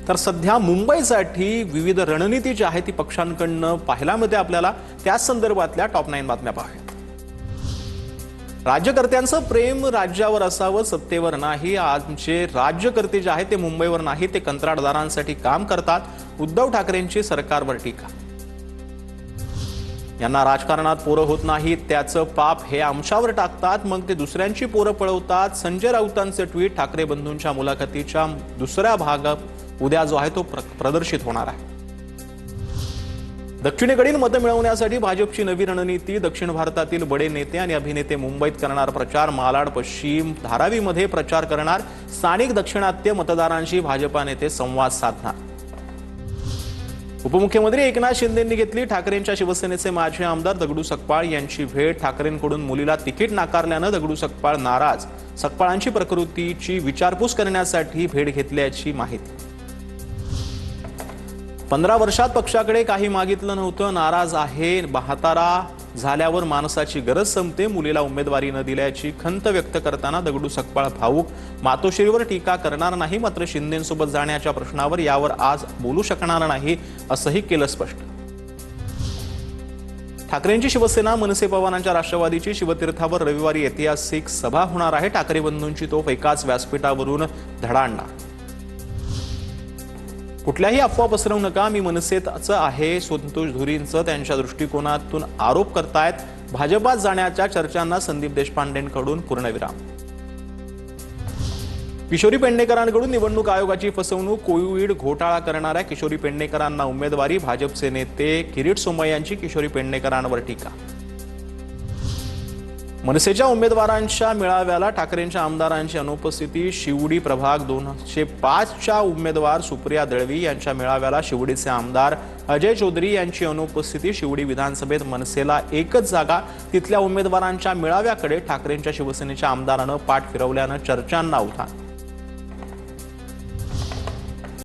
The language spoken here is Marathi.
तर सध्या मुंबईसाठी विविध रणनीती जी आहे ती पक्षांकडून पाहायला मिळते आपल्याला। त्याच संदर्भातल्या टॉप 9 बातम्या पाहूया। राज्यकर्त्यांचं प्रेम राज्यावर असावं, सत्तेवर नाही। आजचे राज्यकर्ते जे आहेत ते मुंबईवर नाही, ते कंत्राटदारांसाठी काम करतात। उद्धव ठाकरेंची सरकारवर टीका। यांना राजकारणात पोरं होत नाहीत, त्याचं पाप हे आमच्यावर टाकतात, मग ते दुसऱ्यांची पोरं पळवतात। संजय राऊतांचे ट्विट। ठाकरे बंधूंच्या मुलाखतीच्या दुसरा भाग उद्या जो आहे तो प्रदर्शित होणार आहे। दक्षिणेकडील मतं मिळवण्यासाठी भाजपची नवी रणनीती। दक्षिण भारतातील बडे नेते आणि अभिनेते मुंबईत करणार प्रचार। मालाड, पश्चिम, धारावीमध्ये प्रचार करणार। स्थानिक दक्षिणात्य मतदारांशी भाजपा नेते संवाद साधणार। उपमुख्यमंत्री एकनाथ शिंदेंनी घेतली ठाकरेंच्या शिवसेनेचे माजी आमदार दगडू सकपाळ यांची भेट। ठाकरेंकडून मुलीला तिकीट नाकारल्यानं दगडू सकपाळ नाराज। सकपाळांची प्रकृतीची विचारपूस करण्यासाठी भेट घेतल्याची माहिती। 15 वर्षात पक्षाकडे काही मागितलं नव्हतं, नाराज आहे। 72 झाल्यावर माणसाची गरज संपते। मुलीला उमेदवारी न दिल्याची खंत व्यक्त करताना दगडू सकपाळ भाऊक। मातोश्रीवर टीका करणार नाही, मात्र शिंदेंसोबत जाण्याच्या प्रश्नावर यावर आज बोलू शकणार नाही असंही केलं स्पष्ट। ठाकरेंची शिवसेना, मनसे पवारांच्या राष्ट्रवादीची शिवतीर्थावर रविवारी ऐतिहासिक सभा होणार आहे। ठाकरे बंधूंची तोफ एकाच व्यासपीठावरून धडाडणार। कुठल्याही अफवा पसरवू नका, मी मनसेचं आहे, संतोष धुरींचं त्यांच्या दृष्टिकोनातून आरोप करतायत। भाजपात जाण्याच्या चर्चांना संदीप देशपांडेंकडून पूर्णविराम। किशोरी पेडणेकरांकडून निवडणूक आयोगाची फसवणूक। कोविड घोटाळा करणाऱ्या किशोरी पेडणेकरांना उमेदवारी। भाजपचे नेते किरीट सोमय्यांची किशोरी पेडणेकरांवर टीका। मनसेच्या उमेदवारांच्या मेळाव्याला ठाकरेंच्या आमदारांची अनुपस्थिती। शिवडी प्रभाग 205च्या उमेदवार सुप्रिया दळवी यांच्या मेळाव्याला शिवडीचे आमदार अजय चौधरी यांची अनुपस्थिती। शिवडी विधानसभेत मनसेला एकच जागा, तिथल्या उमेदवारांच्या मेळाव्याकडे ठाकरेंच्या शिवसेनेच्या आमदारानं पाठ फिरवल्यानं चर्चांना उधाण।